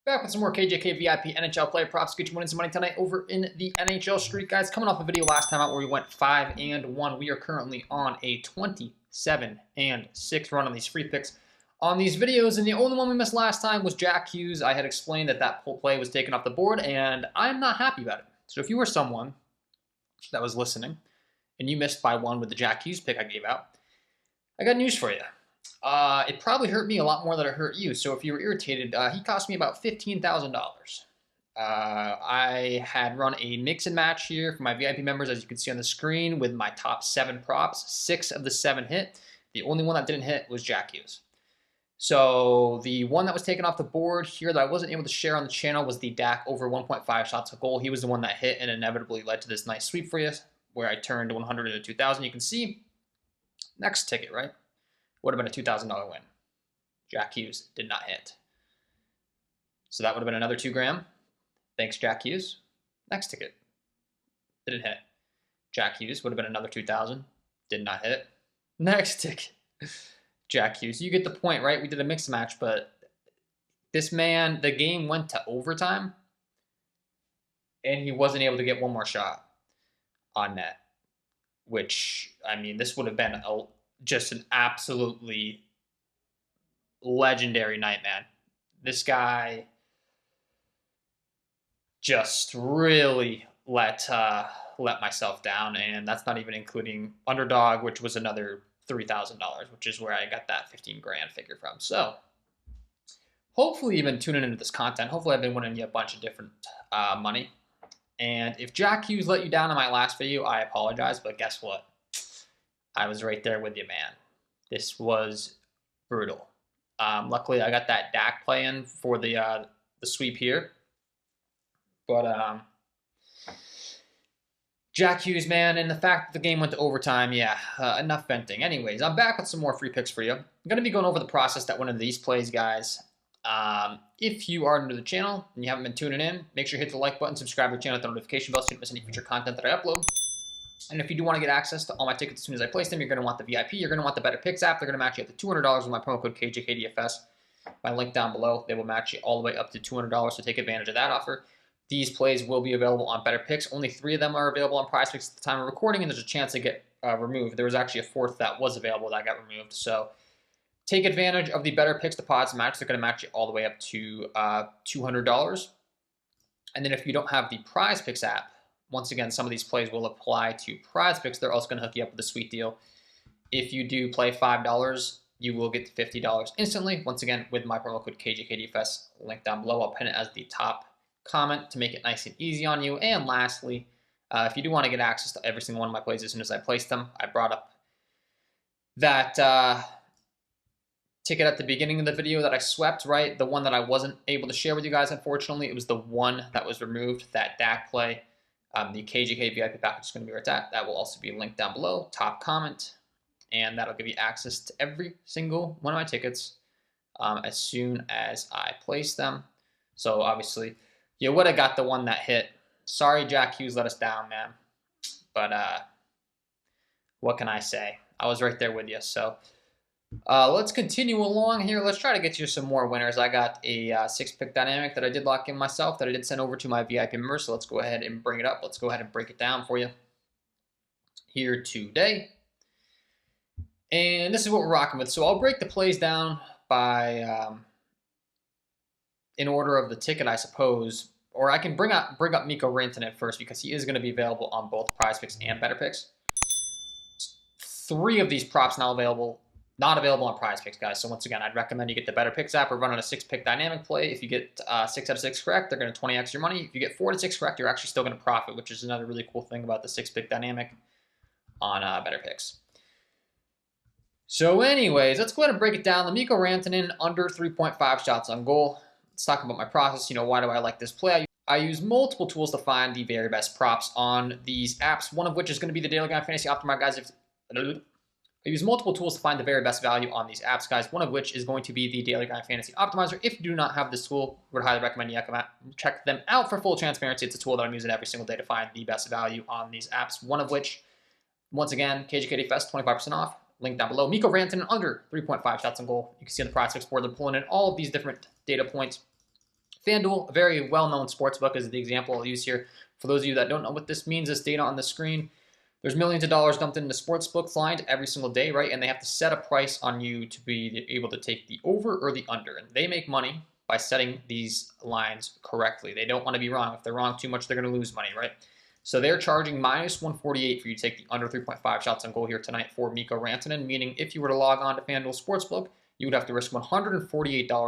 Back with some more KJK VIP NHL player props. Get you winning some money tonight over in the NHL Street, guys. Coming off a video last time out where we went 5-1. We are currently on a 27-6 run on these free picks on these videos. And the only one we missed last time was Jack Hughes. I had explained that pull play was taken off the board, and I'm not happy about it. So if you were someone that was listening and you missed by one with the Jack Hughes pick I gave out, I got news for you. It probably hurt me a lot more than it hurt you. So if you were irritated, he cost me about $15,000. I had run a mix and match here for my VIP members, as you can see on the screen, with my top 7 props. 6 of the 7 hit. The only one that didn't hit was Jack Hughes. So the one that was taken off the board here that I wasn't able to share on the channel was the Dak over 1.5 shots a goal. He was the one that hit and inevitably led to this nice sweep for you, where I turned 100 into 2,000. You can see next ticket, right? Would have been a $2,000 win. Jack Hughes did not hit. So that would have been another $2,000. Thanks, Jack Hughes. Next ticket. Didn't hit. Jack Hughes would have been another $2,000. Did not hit. Next ticket. Jack Hughes. You get the point, right? We did a mixed match, but this man, the game went to overtime, and he wasn't able to get one more shot on net. Which, I mean, this would have been just an absolutely legendary night, man. This guy just really let myself down, and that's not even including underdog, which was another $3,000, which is where I got that $15,000 figure from. So hopefully you've been tuning into this content. Hopefully I've been winning you a bunch of different money. And if Jack Hughes let you down in my last video, I apologize, but guess what? I was right there with you, man. This was brutal. Luckily, I got that Dak play in for the sweep here. But Jack Hughes, man, and the fact that the game went to overtime, yeah, enough venting. Anyways, I'm back with some more free picks for you. I'm going to be going over the process that went into these plays, guys. If you are new to the channel and you haven't been tuning in, make sure you hit the like button, subscribe to the channel, hit the notification bell so you don't miss any future content that I upload. And if you do want to get access to all my tickets as soon as I place them, you're going to want the VIP. You're going to want the Betr app. They're going to match you up to $200 with my promo code KJKDFS. My link down below. They will match you all the way up to $200, so take advantage of that offer. These plays will be available on Betr. Only 3 of them are available on Prizepicks at the time of recording, and there's a chance they get removed. There was actually a 4th that was available that got removed. So take advantage of the Betr deposit match. They're going to match you all the way up to $200. And then if you don't have the Prizepicks app, once again, some of these plays will apply to Prizepicks. They're also going to hook you up with a sweet deal. If you do play $5, you will get the $50 instantly. Once again, with my promo code KJKDFS, link down below. I'll pin it as the top comment to make it nice and easy on you. And lastly, if you do want to get access to every single one of my plays as soon as I place them, I brought up that ticket at the beginning of the video that I swept, right? The one that I wasn't able to share with you guys, unfortunately. It was the one that was removed, that Dak play. The KJK VIP package is going to be where it's at. That will also be linked down below, top comment, and that'll give you access to every single one of my tickets as soon as I place them. So obviously, you would have got the one that hit. Sorry, Jack Hughes let us down, man. But what can I say? I was right there with you. So let's continue along here. Let's try to get you some more winners. I got a 6-pick dynamic that I did lock in myself that I did send over to my VIP members. So let's go ahead and bring it up. Let's go ahead and break it down for you here today. And this is what we're rocking with. So I'll break the plays down by in order of the ticket, I suppose. Or I can bring up Mikko Rantanen first because he is going to be available on both Prizepicks and Betr. 3 of these props now available. Not available on Prizepicks, guys. So once again, I'd recommend you get the Betr app or run on a 6-pick dynamic play. If you get 6 out of 6 correct, they're going to 20x your money. If you get 4 to 6 correct, you're actually still going to profit, which is another really cool thing about the 6-pick dynamic on Betr. So anyways, let's go ahead and break it down. The Mikko Rantanen under 3.5 shots on goal. Let's talk about my process. You know, why do I like this play? I use multiple tools to find the very best props on these apps, one of which is going to be the Daily Grind Fantasy Optimizer, guys. I use multiple tools to find the very best value on these apps, guys, one of which is going to be the Daily Grind Fantasy Optimizer. If you do not have this tool, I would highly recommend you check them out for full transparency. It's a tool that I'm using every single day to find the best value on these apps, one of which, once again, KJKDFS, 25% off. Link down below. Mikko Rantanen under 3.5 shots on goal. You can see on the Prizepicks board, they're pulling in all of these different data points. FanDuel, a very well-known sportsbook, is the example I'll use here. For those of you that don't know what this means, this data on the screen, there's millions of dollars dumped into sportsbook client every single day, right? And they have to set a price on you to be able to take the over or the under. And they make money by setting these lines correctly. They don't want to be wrong. If they're wrong too much, they're going to lose money, right? So they're charging minus 148 for you to take the under 3.5 shots on goal here tonight for Mikko Rantanen, meaning if you were to log on to FanDuel Sportsbook, you would have to risk $148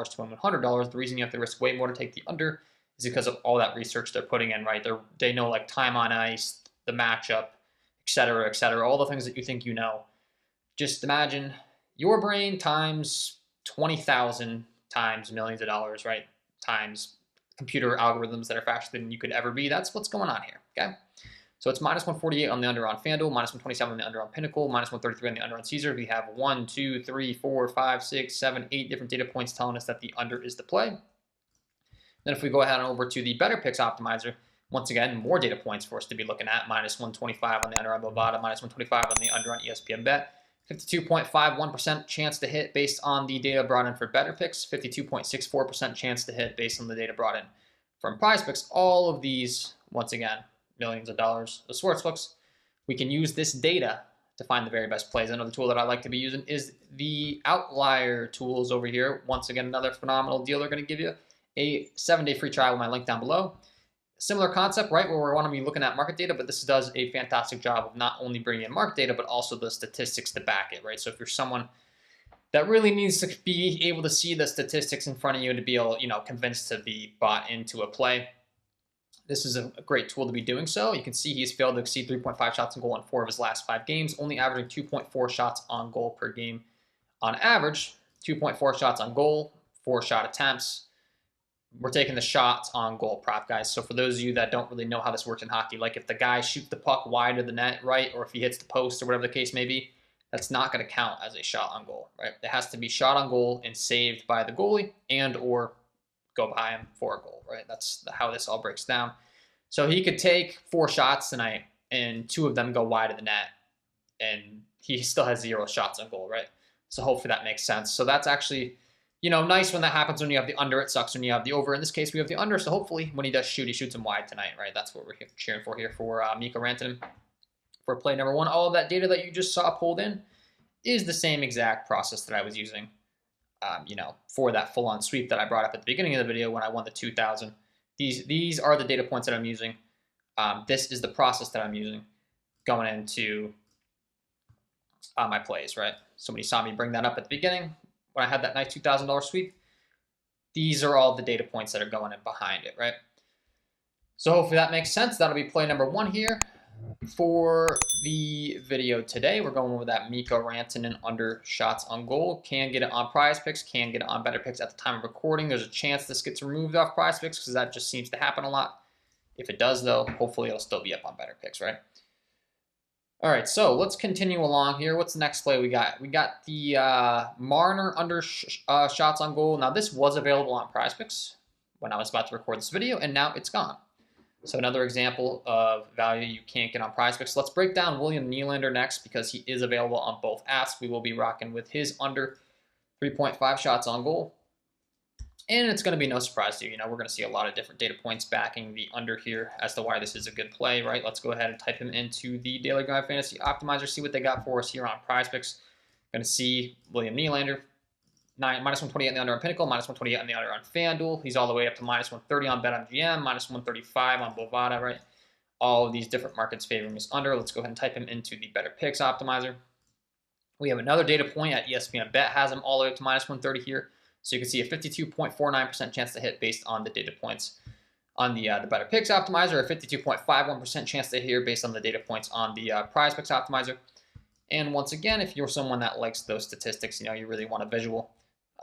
to win $100. The reason you have to risk way more to take the under is because of all that research they're putting in, right? They know like time on ice, the matchup, et cetera, all the things that you think you know. Just imagine your brain times 20,000 times millions of dollars, right? Times computer algorithms that are faster than you could ever be. That's what's going on here, okay? So it's minus 148 on the under on FanDuel, minus 127 on the under on Pinnacle, minus 133 on the under on Caesar. We have 1, 2, 3, 4, 5, 6, 7, 8 different data points telling us that the under is the play. Then if we go ahead and over to the Betr optimizer, once again, more data points for us to be looking at. Minus 125 on the under on Bovada, minus 125 on the under on ESPN Bet. 52.51% chance to hit based on the data brought in for Betr. 52.64% chance to hit based on the data brought in from Prizepicks. All of these, once again, millions of dollars of sportsbooks. We can use this data to find the very best plays. Another tool that I like to be using is the outlier tools over here. Once again, another phenomenal deal. They're going to give you a 7-day free trial with my link down below. Similar concept, right, where we want to be looking at market data, but this does a fantastic job of not only bringing in market data, but also the statistics to back it, right? So if you're someone that really needs to be able to see the statistics in front of you to be able, convinced to be bought into a play, this is a great tool to be doing so. You can see he's failed to exceed 3.5 shots on goal in 4 of his last 5 games, only averaging 2.4 shots on goal per game on average. 2.4 shots on goal, 4 shot attempts. We're taking the shots on goal prop, guys. So for those of you that don't really know how this works in hockey, like if the guy shoots the puck wide of the net, right, or if he hits the post or whatever the case may be, that's not going to count as a shot on goal, right? It has to be shot on goal and saved by the goalie and or go by him for a goal, right? That's how this all breaks down. So he could take 4 shots tonight and 2 of them go wide of the net and he still has 0 shots on goal, right? So hopefully that makes sense. So that's actually, nice when that happens when you have the under. It sucks when you have the over. In this case, we have the under. So hopefully when he does shoot, he shoots him wide tonight, right? That's what we're cheering for here for Mikko Rantanen for play number 1. All of that data that you just saw pulled in is the same exact process that I was using for that full-on sweep that I brought up at the beginning of the video when I won the 2,000. These are the data points that I'm using. This is the process that I'm using going into my plays, right? Somebody saw me bring that up at the beginning when I had that nice $2,000 sweep. These are all the data points that are going in behind it, right? So hopefully that makes sense. That'll be play number 1 here. For the video today, we're going with that Mikko Rantanen under shots on goal. Can get it on Prizepicks, can get it on Betr at the time of recording. There's a chance this gets removed off Prizepicks because that just seems to happen a lot. If it does, though, hopefully it'll still be up on Betr, right? All right, so let's continue along here. What's the next play we got? We got the Marner under shots on goal. Now, this was available on Prizepicks when I was about to record this video, and now it's gone. So another example of value you can't get on Prizepicks. Let's break down William Nylander next because he is available on both apps. We will be rocking with his under 3.5 shots on goal. And it's going to be no surprise to you. We're going to see a lot of different data points backing the under here as to why this is a good play, right? Let's go ahead and type him into the Daily Guide Fantasy Optimizer, see what they got for us here on Prizepicks. Going to see William Nylander. Minus 128 on the under on Pinnacle, minus 128 on the under on FanDuel. He's all the way up to minus 130 on BetMGM, minus 135 on Bovada, right? All of these different markets favoring his under. Let's go ahead and type him into the Betr optimizer. We have another data point at ESPN Bet, has him all the way up to minus 130 here. So you can see a 52.49% chance to hit based on the data points on the Betr optimizer, a 52.51% chance to hit here based on the data points on the Prizepicks optimizer. And once again, if you're someone that likes those statistics, you really want a visual,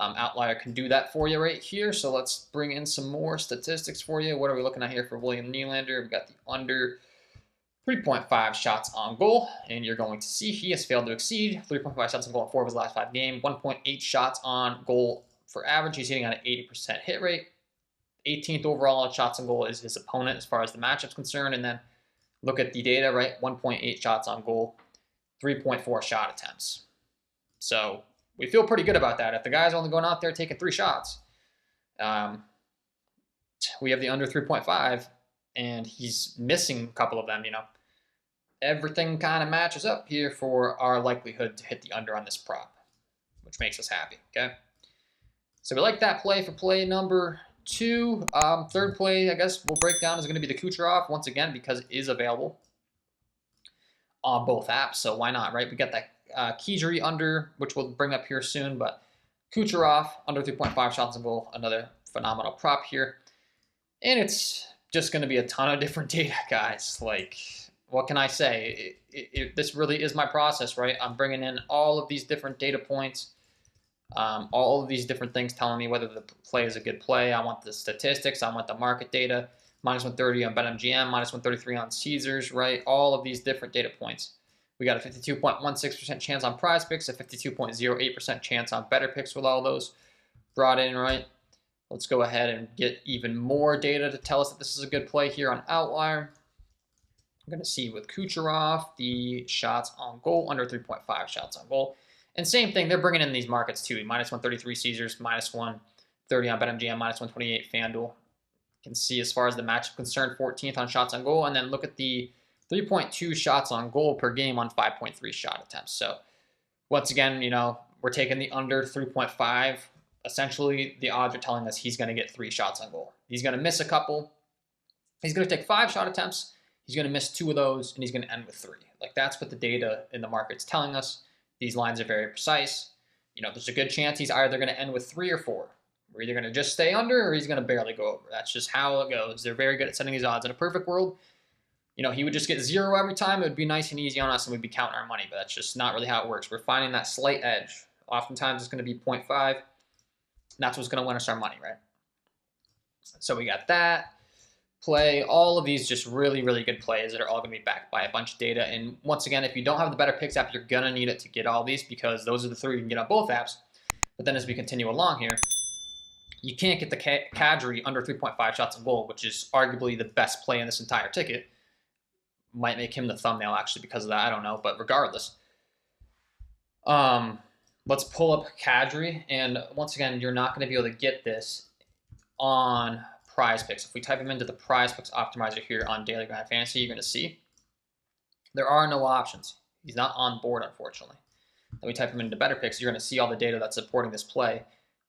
Outlier can do that for you right here. So let's bring in some more statistics for you. What are we looking at here for William Nylander? We've got the under 3.5 shots on goal, and you're going to see he has failed to exceed 3.5 shots on goal in 4 of his last 5 games, 1.8 shots on goal for average. He's hitting on an 80% hit rate. 18th overall in shots on goal is his opponent as far as the matchup's concerned. And then look at the data, right? 1.8 shots on goal, 3.4 shot attempts. So we feel pretty good about that. If the guy's only going out there taking 3 shots, we have the under 3.5, and he's missing a couple of them, you know. Everything kind of matches up here for our likelihood to hit the under on this prop, which makes us happy, okay? So we like that play for play number 2. Third play, I guess we'll break down, is going to be the Kucherov, once again, because it is available on both apps, so why not, right? We got that Kijiri under, which we'll bring up here soon, but Kucherov, under 3.5 shots on goal, another phenomenal prop here. And it's just going to be a ton of different data, guys. Like, what can I say? This really is my process, right? I'm bringing in all of these different data points, all of these different things telling me whether the play is a good play. I want the statistics. I want the market data. Minus 130 on BetMGM, minus 133 on Caesars, right? All of these different data points. We got a 52.16% chance on Prizepicks, a 52.08% chance on Betr with all those brought in, right? Let's go ahead and get even more data to tell us that this is a good play here on Outlier. I'm going to see with Kucherov, the shots on goal, under 3.5 shots on goal. And same thing, they're bringing in these markets too. Minus 133 Caesars, minus 130 on BetMGM, minus 128 FanDuel. You can see as far as the matchup concerned, 14th on shots on goal. And then look at the 3.2 shots on goal per game on 5.3 shot attempts. So once again, you know, we're taking the under 3.5. Essentially, the odds are telling us he's going to get 3 shots on goal. He's going to miss a couple. He's going to take 5 shot attempts. He's going to miss 2 of those, and he's going to end with 3. Like, that's what the data in the market's telling us. These lines are very precise. You know, there's a good chance he's either going to end with 3 or 4. We're either going to just stay under or he's going to barely go over. That's just how it goes. They're very good at setting these odds. In a perfect world, you know, he would just get 0 every time. It would be nice and easy on us, and we'd be counting our money. But that's just not really how it works. We're finding that slight edge. Oftentimes, it's going to be 0.5. And that's what's going to win us our money, right? So we got that play. All of these just really, really good plays that are all going to be backed by a bunch of data. And once again, if you don't have the Betr app, you're going to need it to get all these, because those are the 3 you can get on both apps. But then as we continue along here, you can't get the Kadri under 3.5 shots on goal, which is arguably the best play in this entire ticket. Might make him the thumbnail, actually, because of that. I don't know. But regardless, let's pull up Kadri. And once again, you're not going to be able to get this on Prizepicks. If we type him into the Prizepicks optimizer here on Daily Grind Fantasy, you're going to see there are no options. He's not on board, unfortunately. Then we type him into Betr, you're going to see all the data that's supporting this play.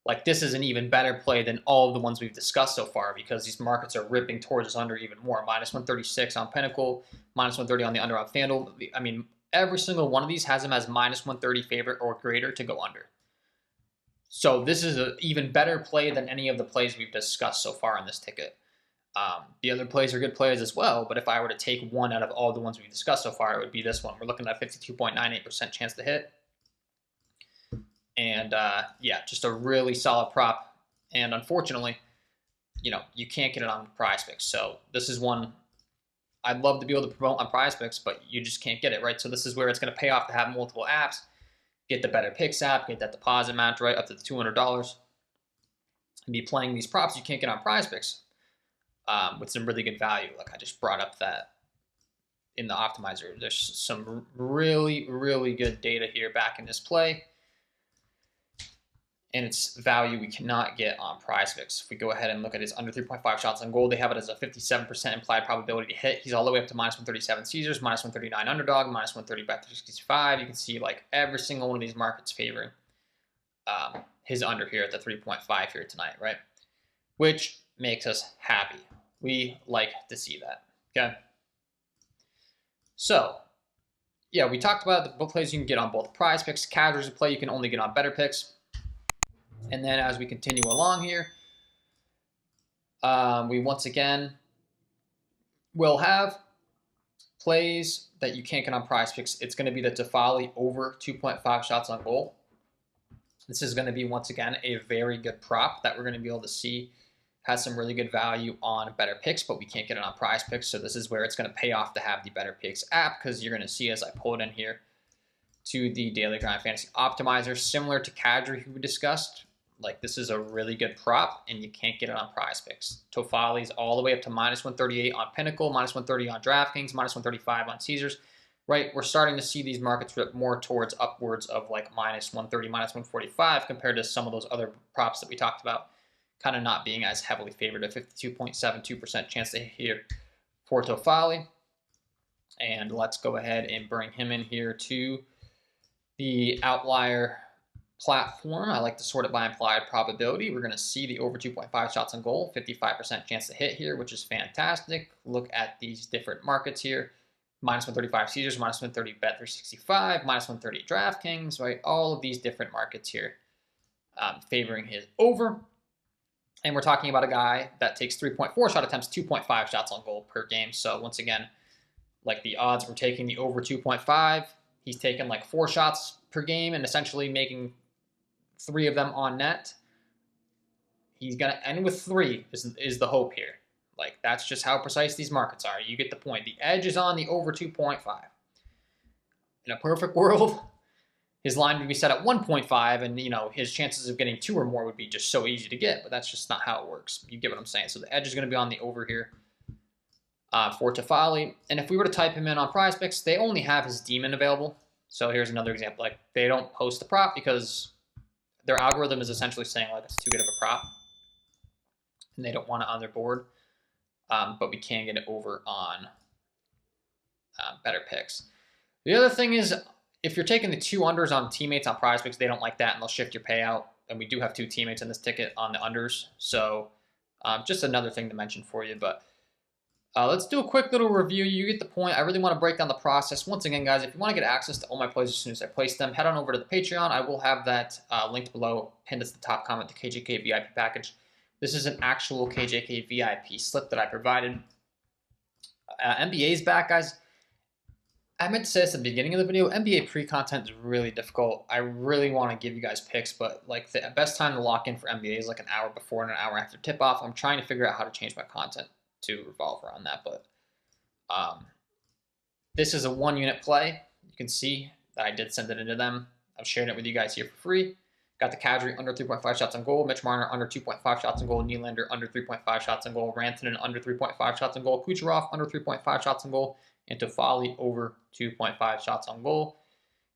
Like, this is an even better play than all of the ones we've discussed so far, because these markets are ripping towards us under even more. Minus 136 on Pinnacle, minus 130 on the under on FanDuel. I mean, every single one of these has him as minus 130 favorite or greater to go under. So this is an even better play than any of the plays we've discussed so far in this ticket. The other plays are good plays as well, but if I were to take one out of all the ones we've discussed so far, it would be this one. We're looking at a 52.98% chance to hit. And yeah, just a really solid prop. And unfortunately, you know, you can't get it on Prizepicks. So this is one I'd love to be able to promote on Prizepicks, but you just can't get it, right? So this is where it's going to pay off to have multiple apps. Get the Betr app, get that deposit match, right, up to the $200. And be playing these props you can't get on Prizepicks with some really good value. Like I just brought up that in the optimizer. There's some really, really good data here back in this play. And it's value we cannot get on Prizepicks. If we go ahead and look at his under 3.5 shots on goal, they have it as a 57% implied probability to hit. He's all the way up to minus 137 Caesars, minus 139 underdog, minus 130 Bet365. You can see like every single one of these markets favoring his under here at the 3.5 here tonight, right? Which makes us happy. We like to see that, okay? So, yeah, we talked about the plays you can get on both Prizepicks. Kadri's a play you can only get on Betr. And then as we continue along here, we once again will have plays that you can't get on Prizepicks. It's going to be the Toffoli over 2.5 shots on goal. This is going to be, once again, a very good prop that we're going to be able to see has some really good value on Betr, but we can't get it on Prizepicks. So this is where it's going to pay off to have the Betr app, because you're going to see as I pull it in here to the Daily Grind Fantasy Optimizer, similar to Kadri, who we discussed. Like, this is a really good prop, and you can't get it on Prizepicks. Toffoli's all the way up to minus 138 on Pinnacle, minus 130 on DraftKings, minus 135 on Caesars, right? We're starting to see these markets rip more towards upwards of like minus 130, minus 145 compared to some of those other props that we talked about. kind of not being as heavily favored, a 52.72% chance to hit here for Toffoli. And let's go ahead and bring him in here to the outlier platform. I like to sort it by implied probability. We're going to see the over 2.5 shots on goal, 55% chance to hit here, which is fantastic. Look at these different markets here. Minus 135 Caesars, minus 130 Bet365, minus 130 DraftKings, right? All of these different markets here favoring his over. And we're talking about a guy that takes 3.4 shot attempts, 2.5 shots on goal per game. So once again, like the odds, we're taking the over 2.5. He's taken like 4 shots per game and essentially making 3 of them on net. He's going to end with 3 is the hope here. Like, that's just how precise these markets are. You get the point. The edge is on the over 2.5. In a perfect world, his line would be set at 1.5, and, you know, his chances of getting 2 or more would be just so easy to get, but that's just not how it works. You get what I'm saying. So the edge is going to be on the over here for Toffoli. And if we were to type him in on Prizepicks, they only have his demon available. So here's another example. Like, they don't post the prop because their algorithm is essentially saying, like, it's too good of a prop, and they don't want it on their board. But we can get it over on Betr. The other thing is, if you're taking the 2 unders on teammates on Prizepicks, they don't like that, and they'll shift your payout. And we do have 2 teammates in this ticket on the unders. So just another thing to mention for you. But let's do a quick little review. You get the point. I really want to break down the process. Once again, guys, if you want to get access to all my plays as soon as I place them, head on over to the Patreon. I will have that linked below, pinned as the top comment, the KJK VIP package. This is an actual KJK VIP slip that I provided. NBA's back, guys. I meant to say this at the beginning of the video. NBA pre-content is really difficult. I really want to give you guys picks, but like the best time to lock in for NBA is like an hour before and an hour after tip-off. I'm trying to figure out how to change my content to revolve around that, but this is a 1-unit play. You can see that I did send it into them. I'm sharing it with you guys here for free. Got the Kadri under 3.5 shots on goal, Mitch Marner under 2.5 shots on goal, Nylander under 3.5 shots on goal, Rantanen under 3.5 shots on goal, Kucherov under 3.5 shots on goal, and Toffoli over 2.5 shots on goal.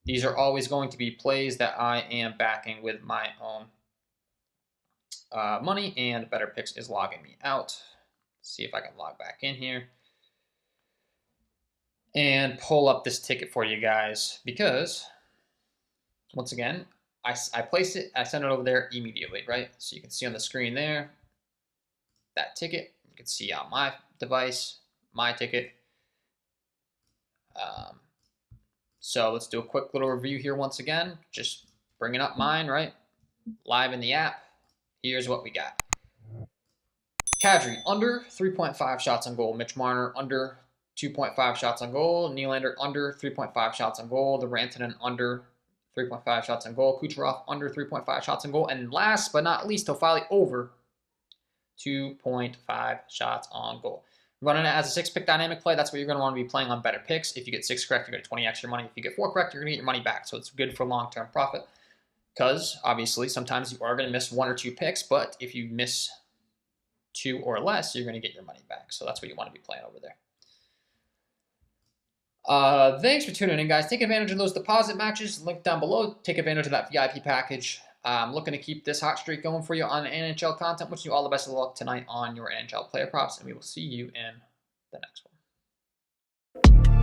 These are always going to be plays that I am backing with my own money, and Betr is logging me out. Let's see if I can log back in here and pull up this ticket for you guys, because once again, I place it, I send it over there immediately, right? So you can see on the screen there, that ticket. You can see on my device, my ticket. So let's do a quick little review here once again. Just bringing up mine, right? Live in the app. Here's what we got. Kadri, under 3.5 shots on goal. Mitch Marner, under 2.5 shots on goal. Nylander, under 3.5 shots on goal. The Rantanen, under 3.5 shots on goal. Kucherov under 3.5 shots on goal. And last but not least, Toffoli over 2.5 shots on goal. Running it as a 6-pick dynamic play, that's what you're going to want to be playing on Betr. If you get 6 correct, you're going to 20 extra money. If you get 4 correct, you're going to get your money back. So it's good for long-term profit, because obviously sometimes you are going to miss 1 or 2 picks, but if you miss 2 or less, you're going to get your money back. So that's what you want to be playing over there. Thanks for tuning in, guys. Take advantage of those deposit matches. Link down below. Take advantage of that VIP package. I'm looking to keep this hot streak going for you on NHL content. Wishing you all the best of luck tonight on your NHL player props, and we will see you in the next one.